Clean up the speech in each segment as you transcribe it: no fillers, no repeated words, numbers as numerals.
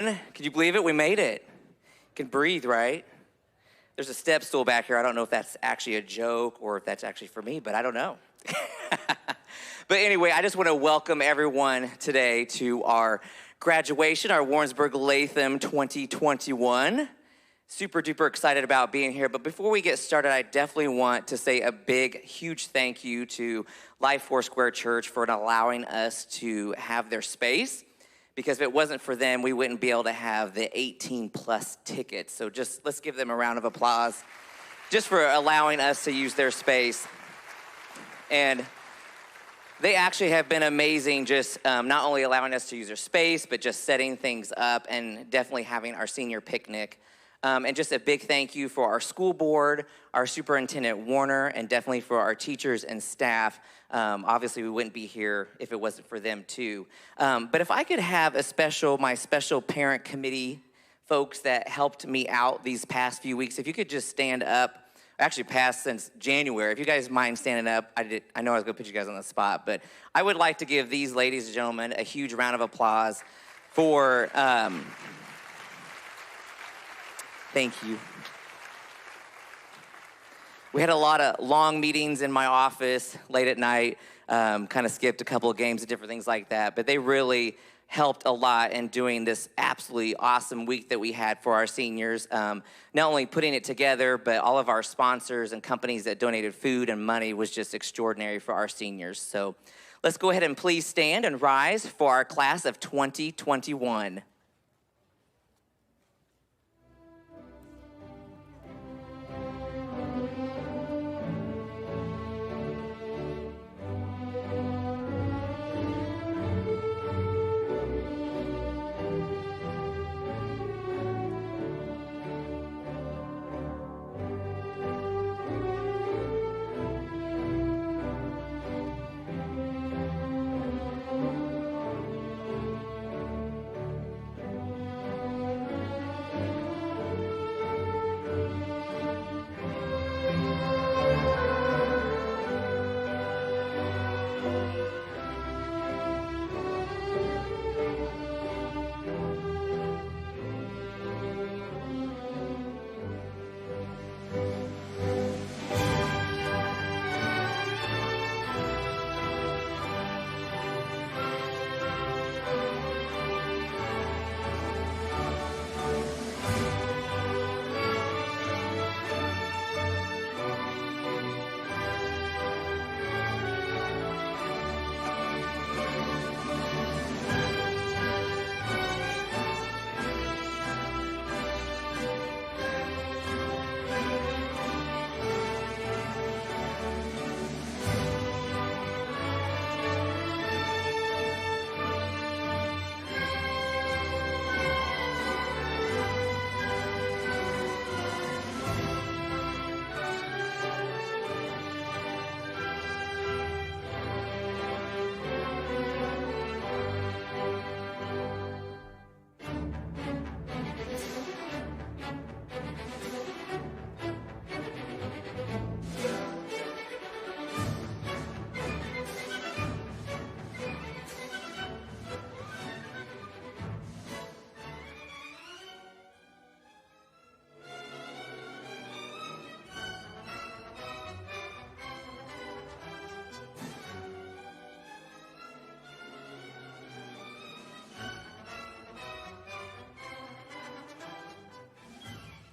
Can you believe it? We made it. You can breathe, right? There's a step stool back here. I don't know if that's actually a joke or if that's actually for me, but I don't know. But anyway, I just want to welcome everyone today to our graduation, our Warrensburg-Latham 2021. Super duper excited about being here. But before we get started, I definitely want to say a big, huge thank you to Life Foursquare Church for allowing us to have their space. Because if it wasn't for them, we wouldn't be able to have the 18 plus tickets. So just let's give them a round of applause just for allowing us to use their space. And they actually have been amazing, just not only allowing us to use their space, but just setting things up and definitely having our senior picnic. And just a big thank you for our school board, our superintendent Warner, and definitely for our teachers and staff. Obviously, we wouldn't be here if it wasn't for them too. But if I could have my special parent committee folks that helped me out these past few weeks, if you could just stand up. Actually passed since January. If you guys mind standing up, I know I was gonna put you guys on the spot, but I would like to give these ladies and gentlemen a huge round of applause for, thank you. We had a lot of long meetings in my office late at night, kind of skipped a couple of games and different things like that, but they really helped a lot in doing this absolutely awesome week that we had for our seniors. Not only putting it together, but all of our sponsors and companies that donated food and money was just extraordinary for our seniors. So let's go ahead and please stand and rise for our class of 2021.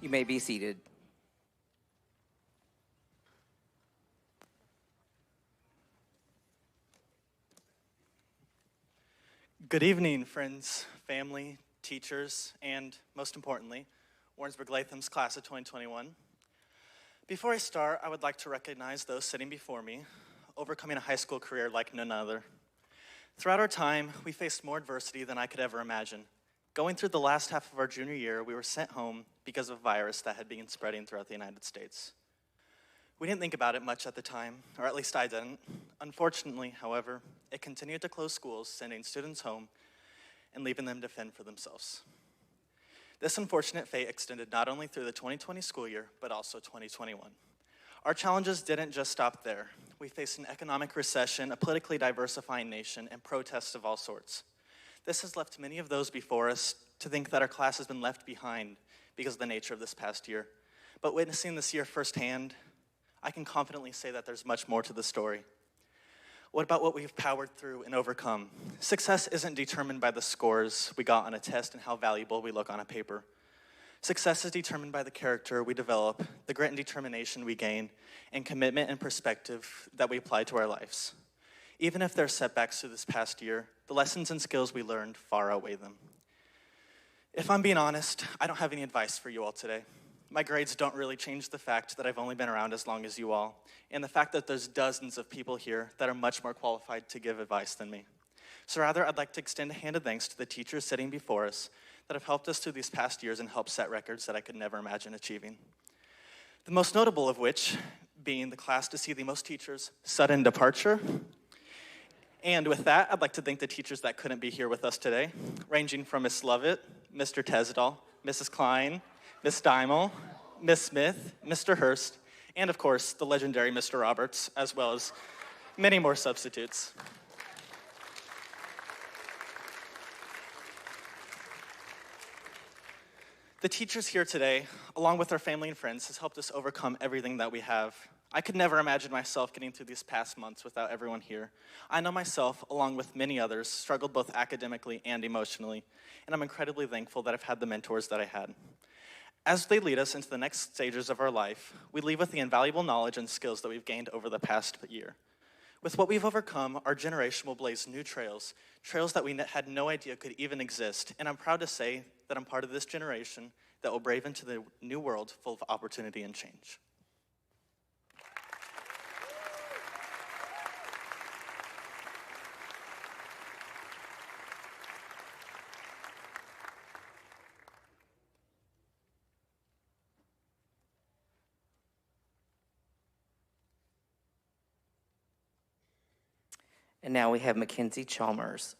You may be seated. Good evening, friends, family, teachers, and most importantly, Warrensburg-Latham's class of 2021. Before I start, I would like to recognize those sitting before me, overcoming a high school career like none other. Throughout our time, we faced more adversity than I could ever imagine. Going through the last half of our junior year, we were sent home because of a virus that had been spreading throughout the United States. We didn't think about it much at the time, or at least I didn't. Unfortunately, however, it continued to close schools, sending students home and leaving them to fend for themselves. This unfortunate fate extended not only through the 2020 school year, but also 2021. Our challenges didn't just stop there. We faced an economic recession, a politically diversifying nation, and protests of all sorts. This has left many of those before us to think that our class has been left behind because of the nature of this past year. But witnessing this year firsthand, I can confidently say that there's much more to the story. What about what we've powered through and overcome? Success isn't determined by the scores we got on a test and how valuable we look on a paper. Success is determined by the character we develop, the grit and determination we gain, and commitment and perspective that we apply to our lives. Even if there are setbacks through this past year, the lessons and skills we learned far outweigh them. If I'm being honest, I don't have any advice for you all today. My grades don't really change the fact that I've only been around as long as you all, and the fact that there's dozens of people here that are much more qualified to give advice than me. So rather, I'd like to extend a hand of thanks to the teachers sitting before us that have helped us through these past years and helped set records that I could never imagine achieving. The most notable of which being the class to see the most teachers' sudden departure. And with that, I'd like to thank the teachers that couldn't be here with us today, ranging from Miss Lovett, Mr. Tesdall, Mrs. Klein, Miss Dimel, Miss Smith, Mr. Hurst, and of course, the legendary Mr. Roberts, as well as many more substitutes. The teachers here today, along with our family and friends, has helped us overcome everything that we have. I could never imagine myself getting through these past months without everyone here. I know myself, along with many others, struggled both academically and emotionally, and I'm incredibly thankful that I've had the mentors that I had. As they lead us into the next stages of our life, we leave with the invaluable knowledge and skills that we've gained over the past year. With what we've overcome, our generation will blaze new trails that we had no idea could even exist, and I'm proud to say that I'm part of this generation that will brave into the new world full of opportunity and change. And now we have Mackenzie Chalmers.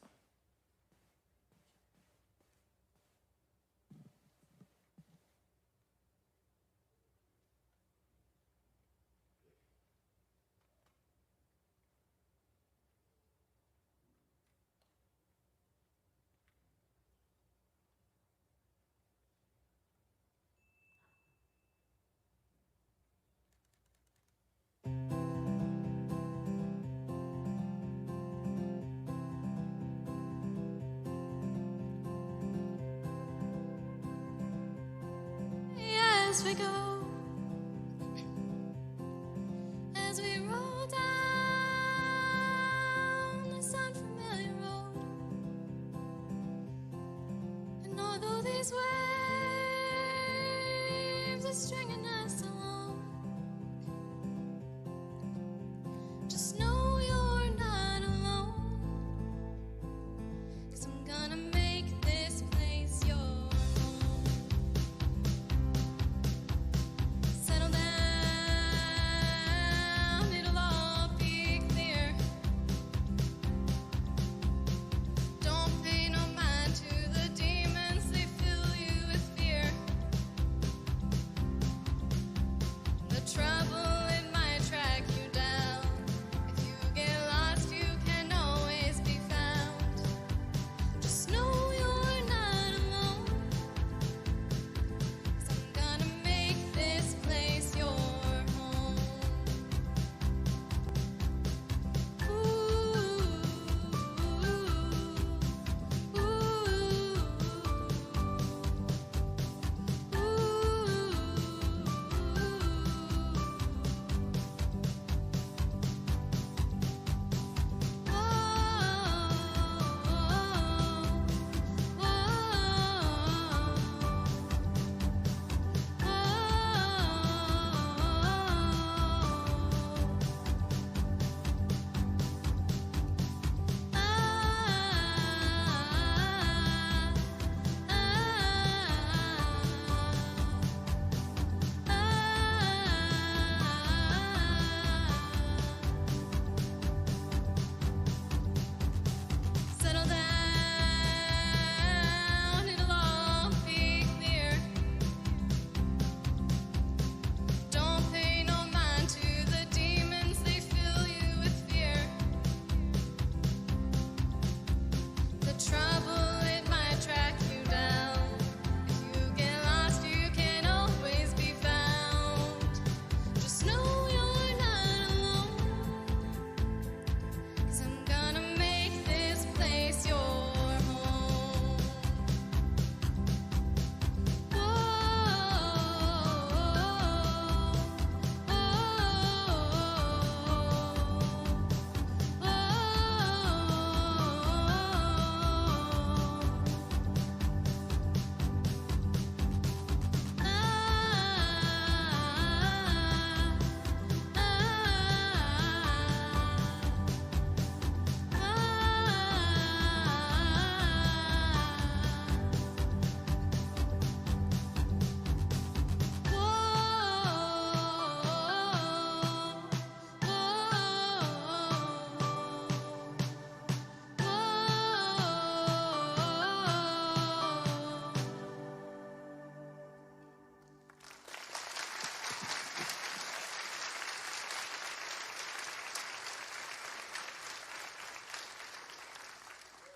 As we go, as we roll down this unfamiliar road, and although these waves are stringing us along, just know you're not alone, 'cause I'm gonna make this place your home. Settle down, it'll all be clear. Don't pay no mind to the demons, they fill you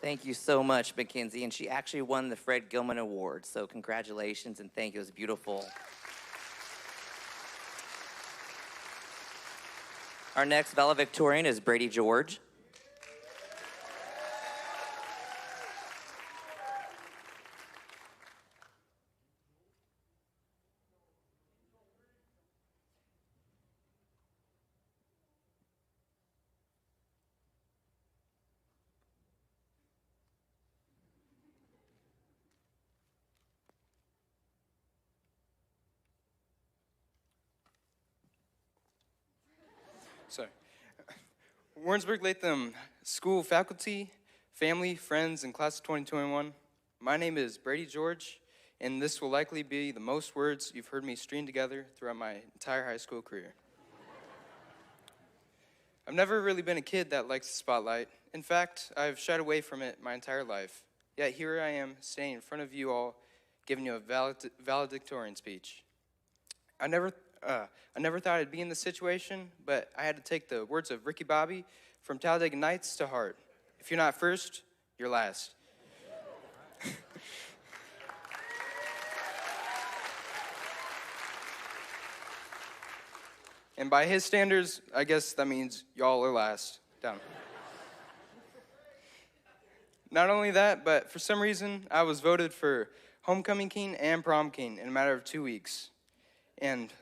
Thank you so much, Mackenzie. And she actually won the Fred Gilman Award. So congratulations and thank you. It was beautiful. Our next valedictorian is Brady George. Sorry. Warrensburg-Latham School faculty, family, friends, and class of 2021. My name is Brady George, and this will likely be the most words you've heard me string together throughout my entire high school career. I've never really been a kid that likes the spotlight. In fact, I've shied away from it my entire life. Yet here I am, standing in front of you all, giving you a valedictorian speech. I never thought I'd be in this situation, but I had to take the words of Ricky Bobby from Talladega Nights to heart. If you're not first, you're last. And by his standards, I guess that means y'all are last. Down. Not only that, but for some reason, I was voted for homecoming king and prom king in a matter of 2 weeks. And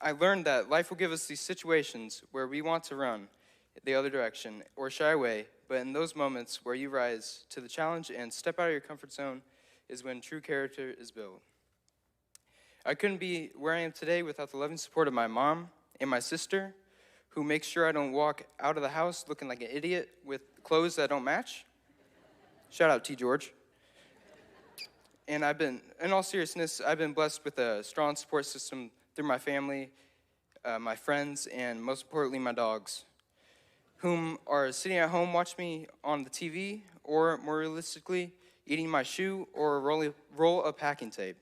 I learned that life will give us these situations where we want to run the other direction or shy away, but in those moments where you rise to the challenge and step out of your comfort zone is when true character is built. I couldn't be where I am today without the loving support of my mom and my sister, who makes sure I don't walk out of the house looking like an idiot with clothes that don't match. Shout out T. George. And in all seriousness, I've been blessed with a strong support system through my family, my friends, and most importantly, my dogs, whom are sitting at home watching me on the TV, or more realistically, eating my shoe or a roll of packing tape,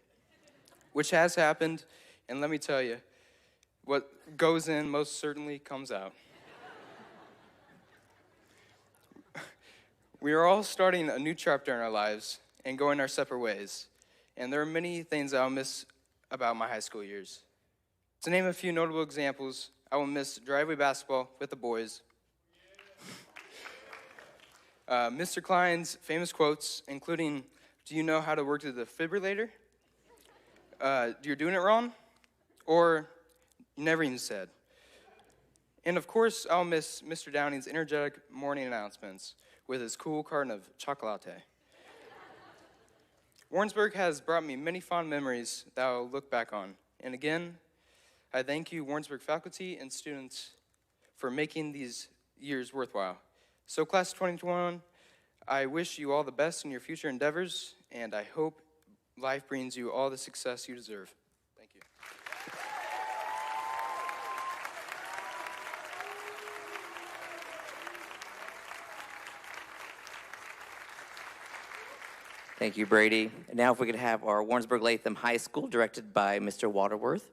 which has happened, and let me tell you, what goes in most certainly comes out. We are all starting a new chapter in our lives and going our separate ways, and there are many things I'll miss about my high school years. To name a few notable examples, I will miss driveway basketball with the boys, Mr. Klein's famous quotes, including, "Do you know how to work the defibrillator?" "You're doing it wrong?" Or, "You never even said." And of course, I'll miss Mr. Downing's energetic morning announcements with his cool carton of chocolate. Warrensburg has brought me many fond memories that I'll look back on. And again, I thank you, Warrensburg faculty and students, for making these years worthwhile. So class of 2021, I wish you all the best in your future endeavors, and I hope life brings you all the success you deserve. Thank you. Thank you, Brady. And now if we could have our Warrensburg-Latham High School directed by Mr. Waterworth.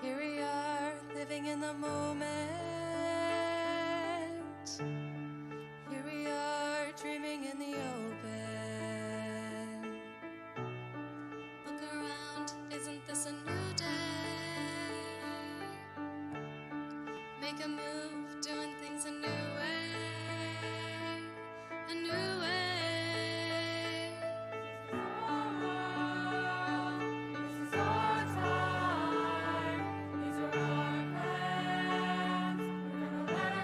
Here we are, living in the moment. Here we are, dreaming in the open. Look around, isn't this a new day? Make a move, doing things a new way. A new way. This is our time. These are our plans. We're gonna let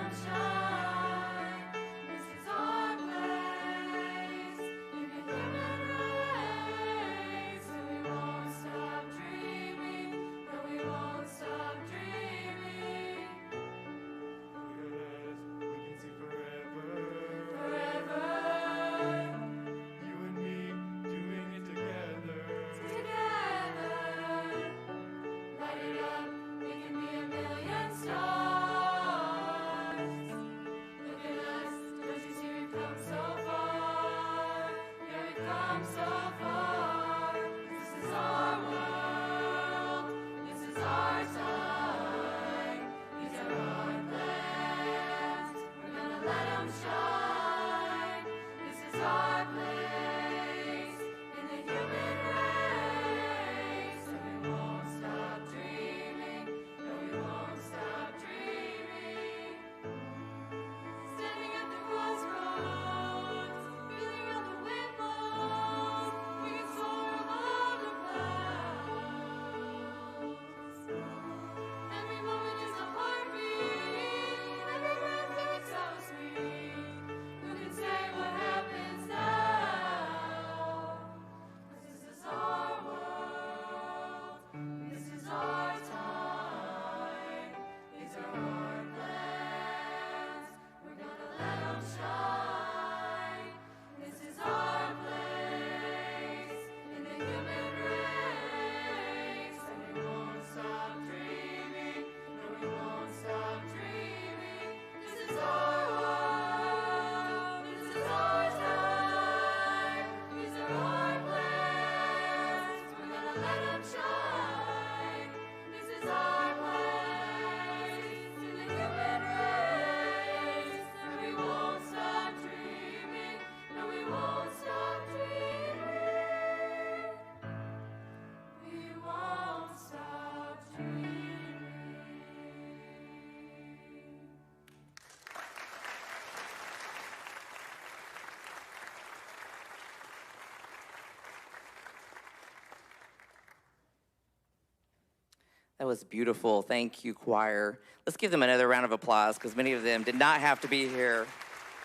That was beautiful. Thank you, choir. Let's give them another round of applause because many of them did not have to be here.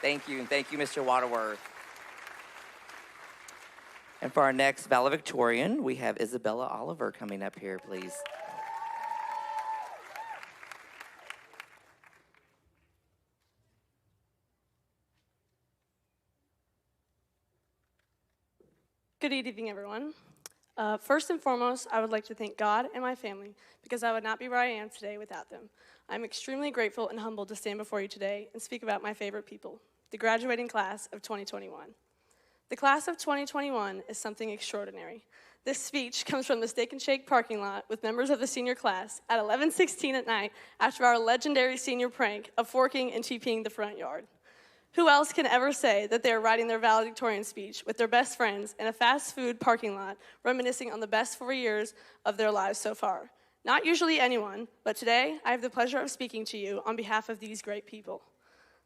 Thank you, and thank you, Mr. Waterworth. And for our next valedictorian, we have Isabella Oliver coming up here, please. Good evening, everyone. First and foremost, I would like to thank God and my family because I would not be where I am today without them. I'm extremely grateful and humbled to stand before you today and speak about my favorite people, the graduating class of 2021. The class of 2021 is something extraordinary. This speech comes from the Steak and Shake parking lot with members of the senior class at 11:16 at night after our legendary senior prank of forking and TPing the front yard. Who else can ever say that they are writing their valedictorian speech with their best friends in a fast food parking lot, reminiscing on the best 4 years of their lives so far? Not usually anyone, but today I have the pleasure of speaking to you on behalf of these great people.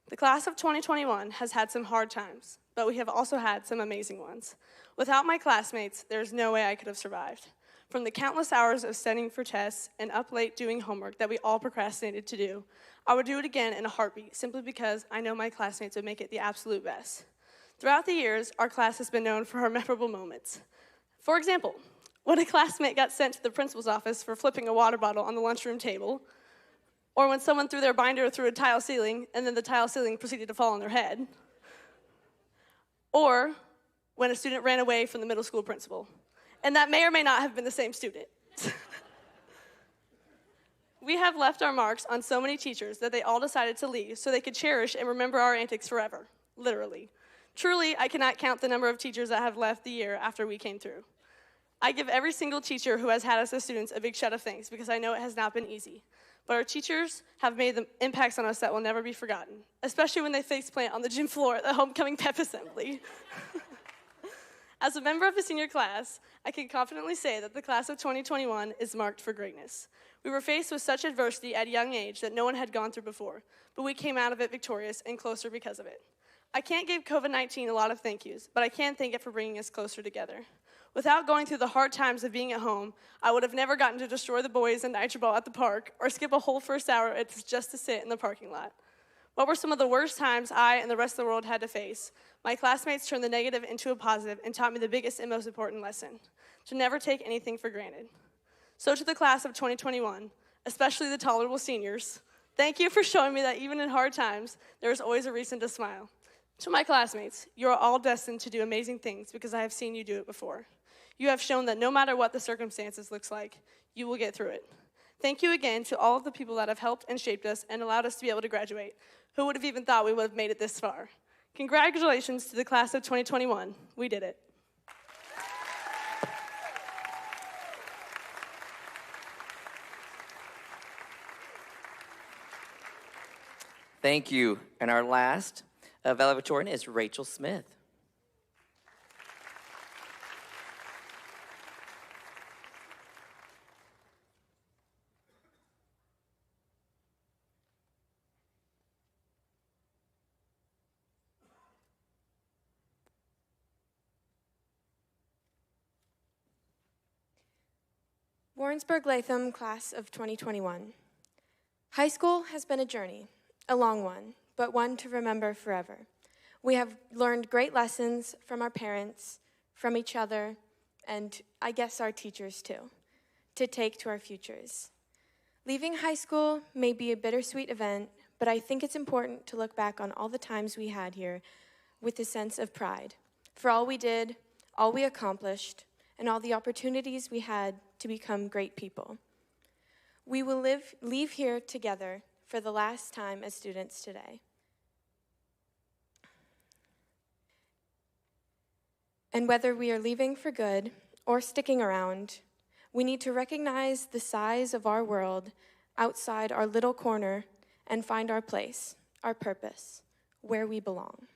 The class of 2021 has had some hard times, but we have also had some amazing ones. Without my classmates, there's no way I could have survived. From the countless hours of studying for tests and up late doing homework that we all procrastinated to do, I would do it again in a heartbeat simply because I know my classmates would make it the absolute best. Throughout the years, our class has been known for our memorable moments. For example, when a classmate got sent to the principal's office for flipping a water bottle on the lunchroom table, or when someone threw their binder through a tile ceiling and then the tile ceiling proceeded to fall on their head, or when a student ran away from the middle school principal. And that may or may not have been the same student. We have left our marks on so many teachers that they all decided to leave so they could cherish and remember our antics forever, literally. Truly, I cannot count the number of teachers that have left the year after we came through. I give every single teacher who has had us as students a big shout of thanks because I know it has not been easy. But our teachers have made the impacts on us that will never be forgotten, especially when they face plant on the gym floor at the homecoming pep assembly. As a member of the senior class, I can confidently say that the class of 2021 is marked for greatness. We were faced with such adversity at a young age that no one had gone through before, but we came out of it victorious and closer because of it. I can't give COVID-19 a lot of thank yous, but I can thank it for bringing us closer together. Without going through the hard times of being at home, I would have never gotten to destroy the boys in nitro ball at the park or skip a whole first hour just to sit in the parking lot. What were some of the worst times I and the rest of the world had to face? My classmates turned the negative into a positive and taught me the biggest and most important lesson, to never take anything for granted. So to the class of 2021, especially the tolerable seniors, thank you for showing me that even in hard times, there is always a reason to smile. To my classmates, you are all destined to do amazing things because I have seen you do it before. You have shown that no matter what the circumstances looks like, you will get through it. Thank you again to all of the people that have helped and shaped us and allowed us to be able to graduate. Who would have even thought we would have made it this far? Congratulations to the class of 2021. We did it. Thank you. And our last valedictorian is Rachel Smith. Warrensburg-Latham class of 2021. High school has been a journey, a long one, but one to remember forever. We have learned great lessons from our parents, from each other, and I guess our teachers too, to take to our futures. Leaving high school may be a bittersweet event, but I think it's important to look back on all the times we had here with a sense of pride for all we did, all we accomplished, and all the opportunities we had to become great people. We will leave here together for the last time as students today. And whether we are leaving for good or sticking around, we need to recognize the size of our world outside our little corner and find our place, our purpose, where we belong.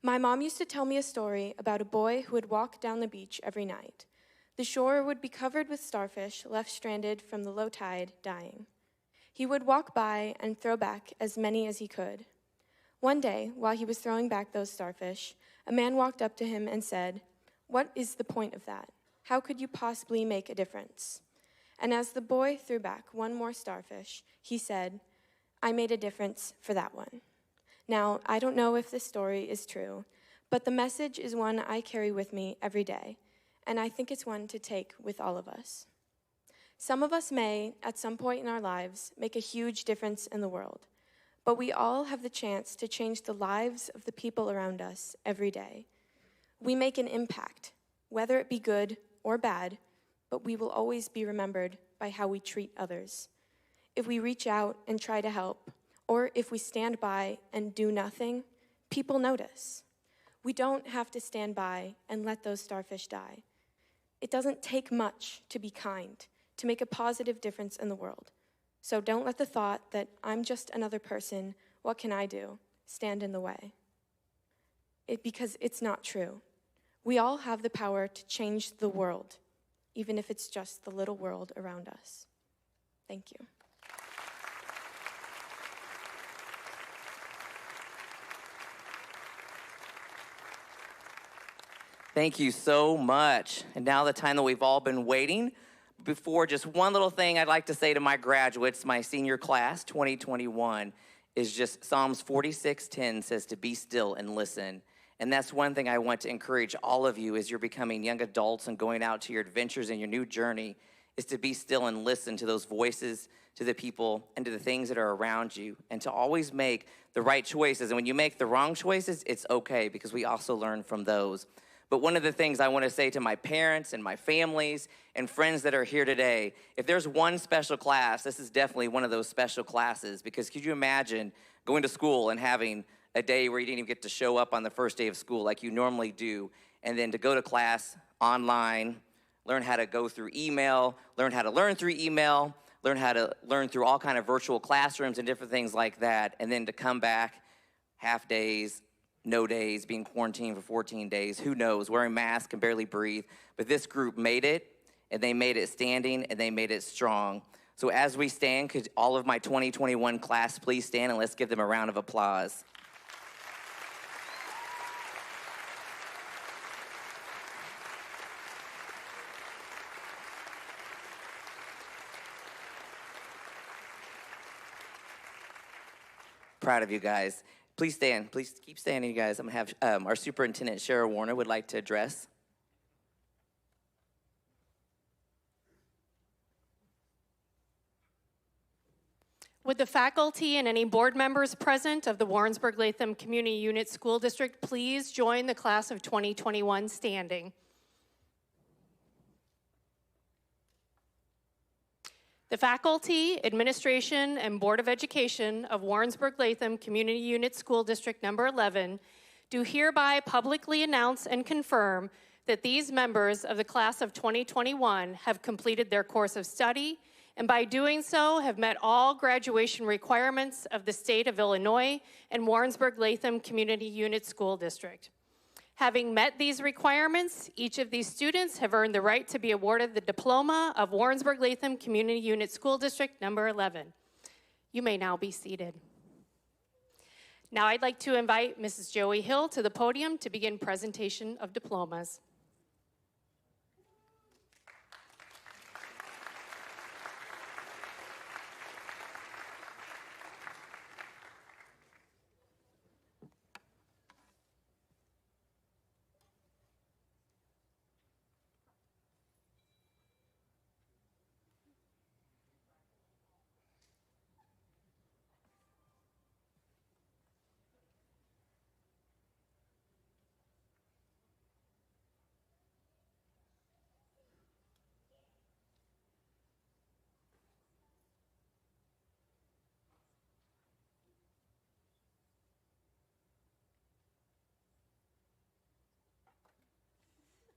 My mom used to tell me a story about a boy who would walk down the beach every night. The shore would be covered with starfish left stranded from the low tide, dying. He would walk by and throw back as many as he could. One day, while he was throwing back those starfish, a man walked up to him and said, "What is the point of that? How could you possibly make a difference?" And as the boy threw back one more starfish, he said, "I made a difference for that one." Now, I don't know if this story is true, but the message is one I carry with me every day, and I think it's one to take with all of us. Some of us may, at some point in our lives, make a huge difference in the world, but we all have the chance to change the lives of the people around us every day. We make an impact, whether it be good or bad, but we will always be remembered by how we treat others. If we reach out and try to help, or if we stand by and do nothing, people notice. We don't have to stand by and let those starfish die. It doesn't take much to be kind, to make a positive difference in the world. So don't let the thought that I'm just another person, what can I do, stand in the way. Because it's not true. We all have the power to change the world, even if it's just the little world around us. Thank you. Thank you so much. And now the time that we've all been waiting. Before, just one little thing I'd like to say to my graduates, my senior class, 2021, is just Psalms 46:10 says to be still and listen. And that's one thing I want to encourage all of you as you're becoming young adults and going out to your adventures and your new journey, is to be still and listen to those voices, to the people, and to the things that are around you, and to always make the right choices. And when you make the wrong choices, it's okay, because we also learn from those. But one of the things I want to say to my parents and my families and friends that are here today, if there's one special class, this is definitely one of those special classes, because could you imagine going to school and having a day where you didn't even get to show up on the first day of school like you normally do, and then to go to class online, learn how to go through email, learn how to learn through email, learn how to learn through all kind of virtual classrooms and different things like that, and then to come back half days, no days, being quarantined for 14 days, who knows, wearing masks, can barely breathe. But this group made it, and they made it standing, and they made it strong. So as we stand, could all of my 2021 class please stand, and let's give them a round of applause. Proud of you guys. Please stand. Please keep standing, you guys. I'm going to have our superintendent, Cheryl Warner, would like to address. Would the faculty and any board members present of the Warrensburg-Latham Community Unit School District please join the class of 2021 standing? The faculty, administration, and Board of Education of Warrensburg-Latham Community Unit School District Number 11 do hereby publicly announce and confirm that these members of the class of 2021 have completed their course of study, and by doing so have met all graduation requirements of the state of Illinois and Warrensburg-Latham Community Unit School District. Having met these requirements, each of these students have earned the right to be awarded the diploma of Warrensburg-Latham Community Unit School District Number 11. You may now be seated. Now I'd like to invite Mrs. Joey Hill to the podium to begin presentation of diplomas.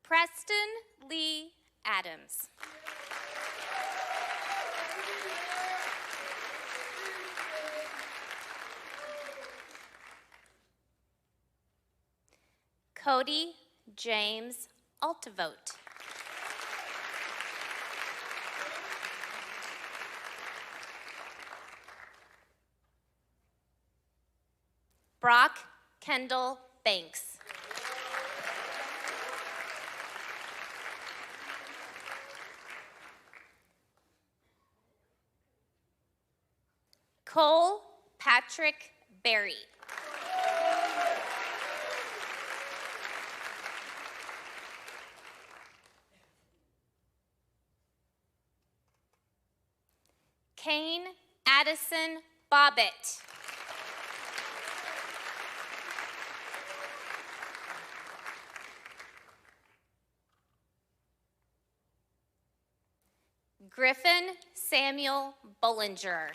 Preston Lee Adams. Cody James Altavote. Brock Kendall Banks. Patrick Berry. Kane Addison Bobbitt. Griffin Samuel Bollinger.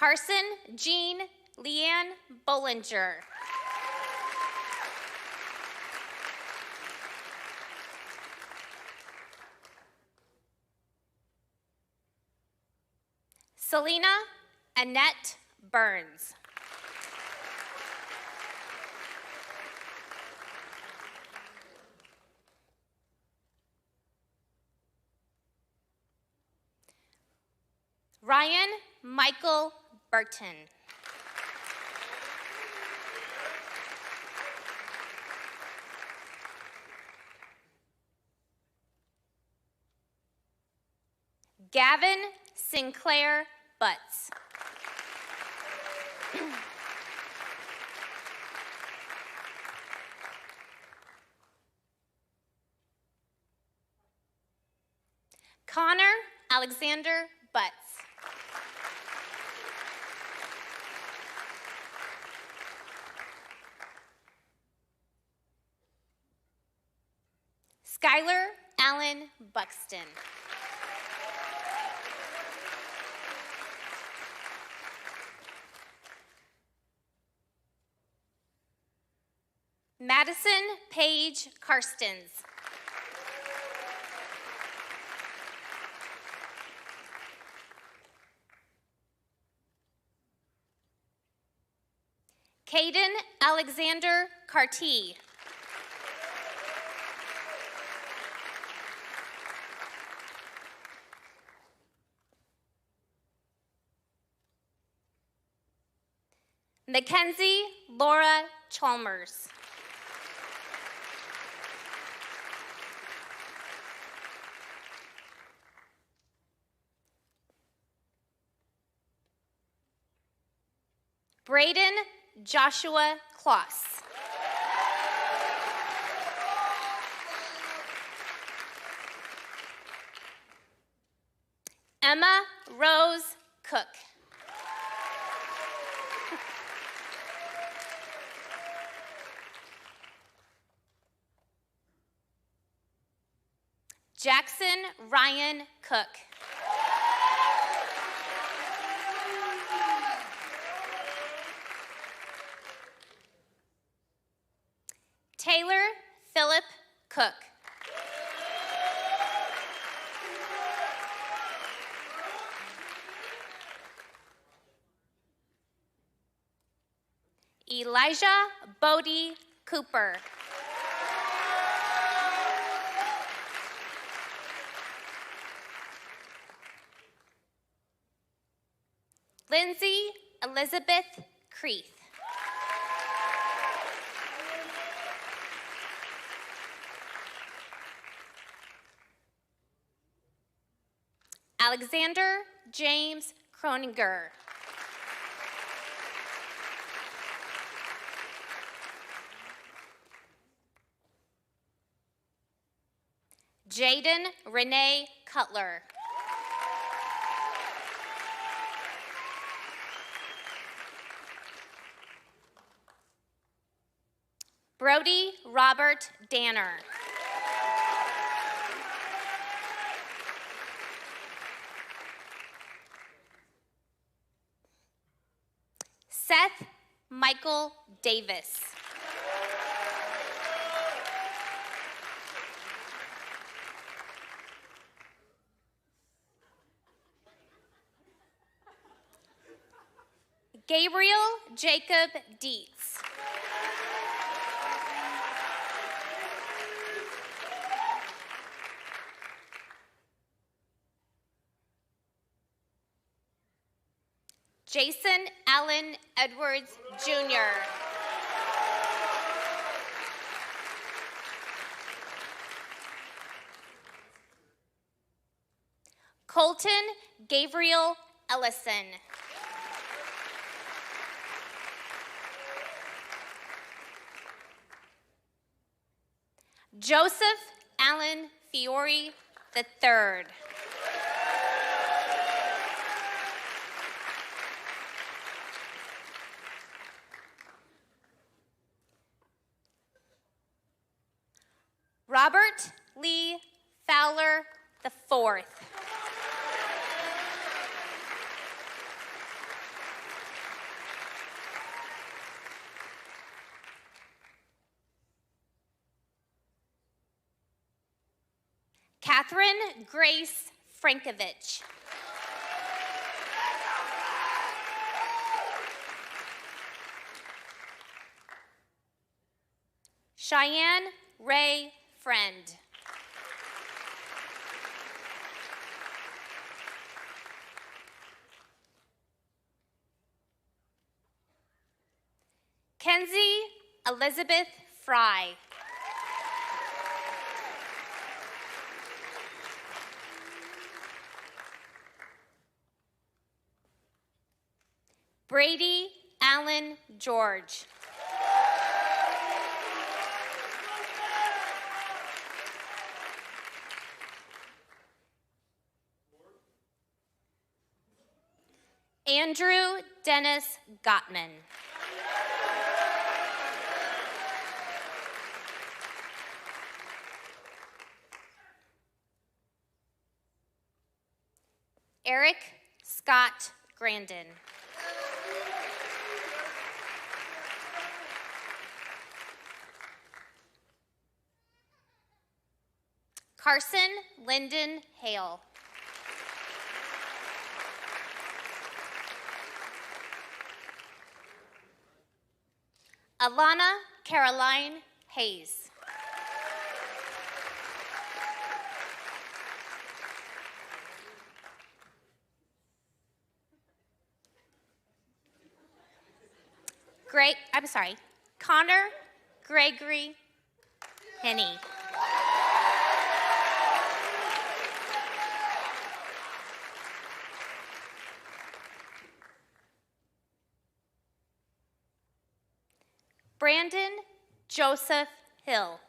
Carson Jean Leanne Bollinger. Selena Annette Burns. Ryan Michael Burton. Gavin Sinclair Butts. Connor Alexander Butts. Skylar Allen Buxton. Madison Paige Karstens. Caden Alexander Carty. Mackenzie Laura Chalmers. Braden Joshua Kloss. Emma Rose Cook. Jackson Ryan Cook. Taylor Philip Cook. Elijah Bodie Cooper. Lindsay Elizabeth Creeth. Alexander James Kroninger. Jaden Renee Cutler. Brody Robert Danner. Seth Michael Davis. Gabriel Jacob Dietz. Jason Allen Edwards Jr. Colton Gabriel Ellison. Joseph Allen Fiore III. Robert Lee Fowler IV. Catherine Grace Frankovich. Cheyenne Ray Friend. Kenzie Elizabeth Fry. Brady Allen George. Andrew Dennis Gottman. Eric Scott Grandin. Carson Lyndon Hale. Alana Caroline Hayes. Connor Gregory Henney. Brandon Joseph Hill.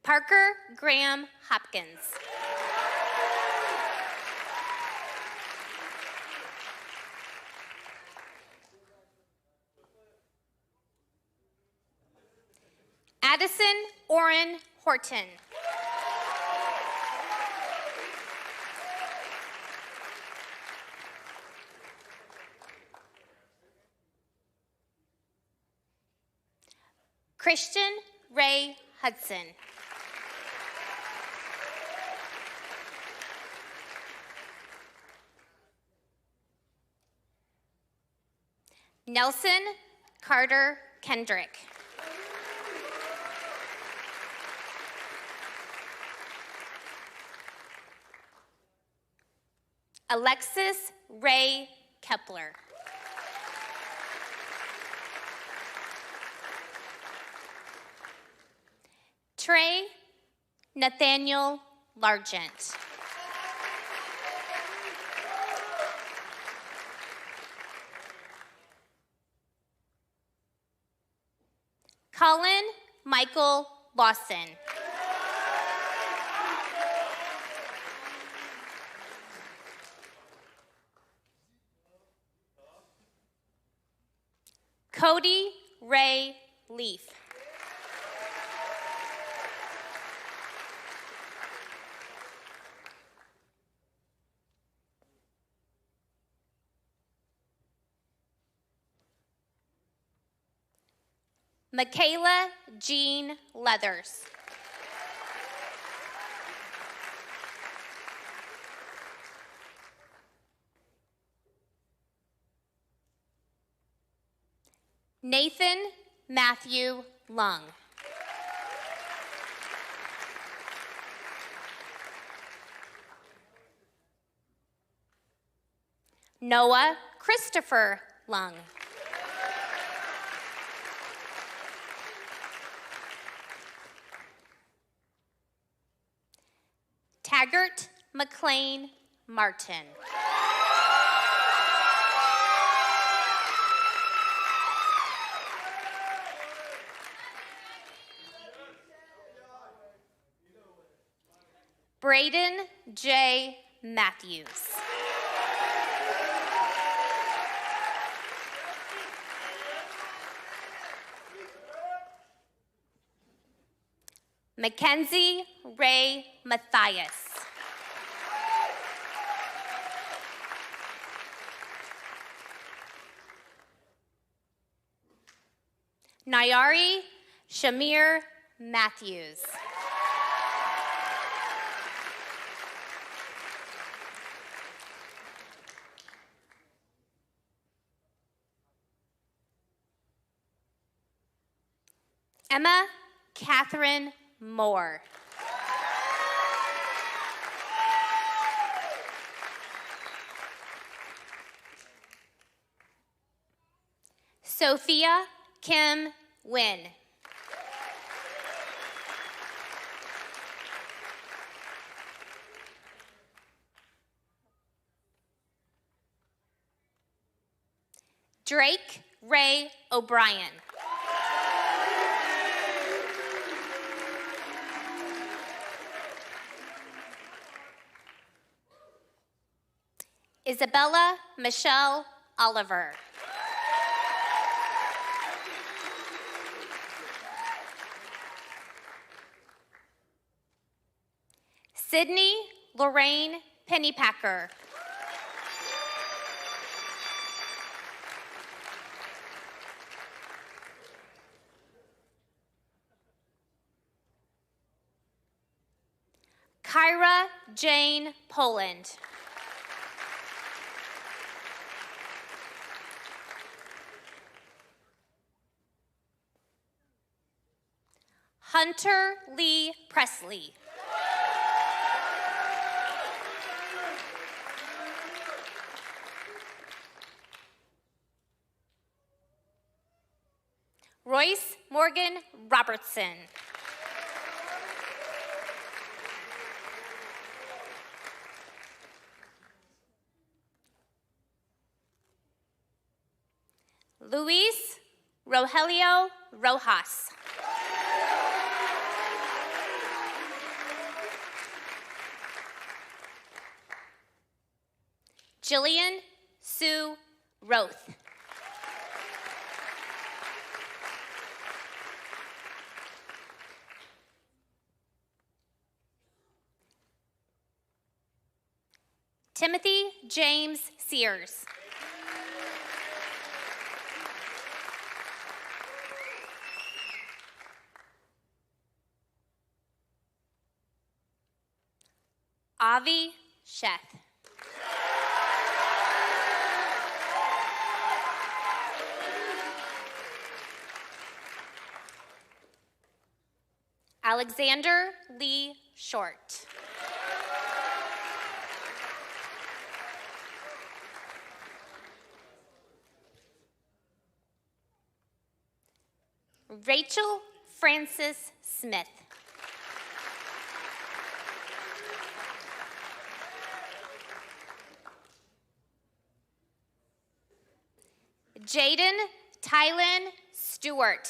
Parker Graham Hopkins. Addison Orrin Horton. Christian Ray Hudson. Nelson Carter Kendrick. Alexis Ray Kepler. Trey Nathaniel Largent. Colin Michael Lawson. Cody Ray Leaf. Michaela Jean Leathers. Nathan Matthew Lung. Noah Christopher Lung. Haggart McLean Martin. Braden J. Matthews. Mackenzie Ray Matthias. Nayari Shamir Matthews. Emma Catherine Moore. Sophia Kim Wynn. Drake Ray O'Brien. Isabella Michelle Oliver. Sydney Lorraine Pennypacker. Kyra Jane Poland. Hunter Lee Presley. Royce Morgan Robertson. Luis Rogelio Rojas. Jillian Sue Roth. Timothy James Sears. Avi Sheth. Alexander Lee Short. Rachel Francis Smith. Jaden Tylen Stewart.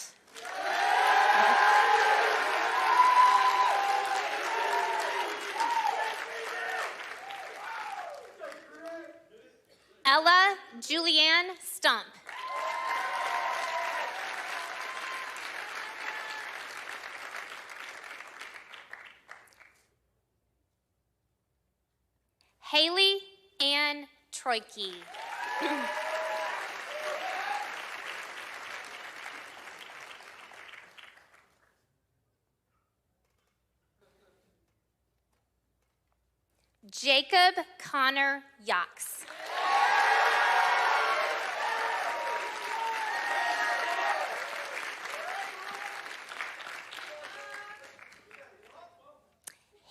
Ella Julianne Stump. Haley Ann Troike. Jacob Connor Yox.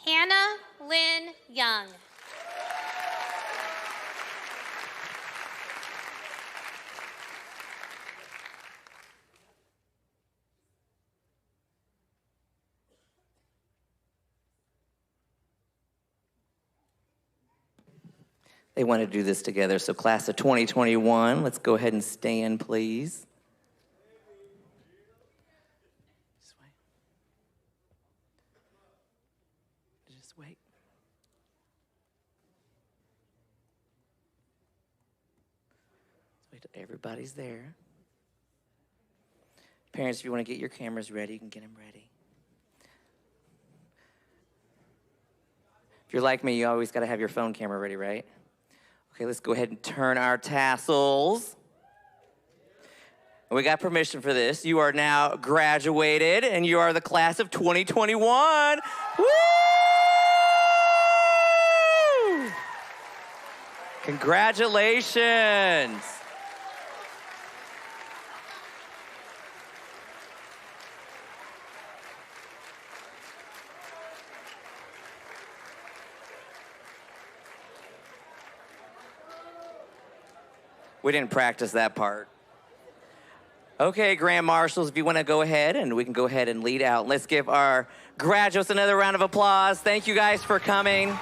Hannah Lynn Young. they want to do this together. So class of 2021, let's go ahead and stand, please. Just wait. Just wait. Wait till everybody's there. Parents, if you want to get your cameras ready, you can get them ready. If you're like me, you always got to have your phone camera ready, right? Okay, let's go ahead and turn our tassels. And we got permission for this. You are now graduated, and you are the class of 2021. Woo! Congratulations. We didn't practice that part. Okay, Grand Marshals, if you want to go ahead, and we can go ahead and lead out. Let's give our graduates another round of applause. Thank you guys for coming.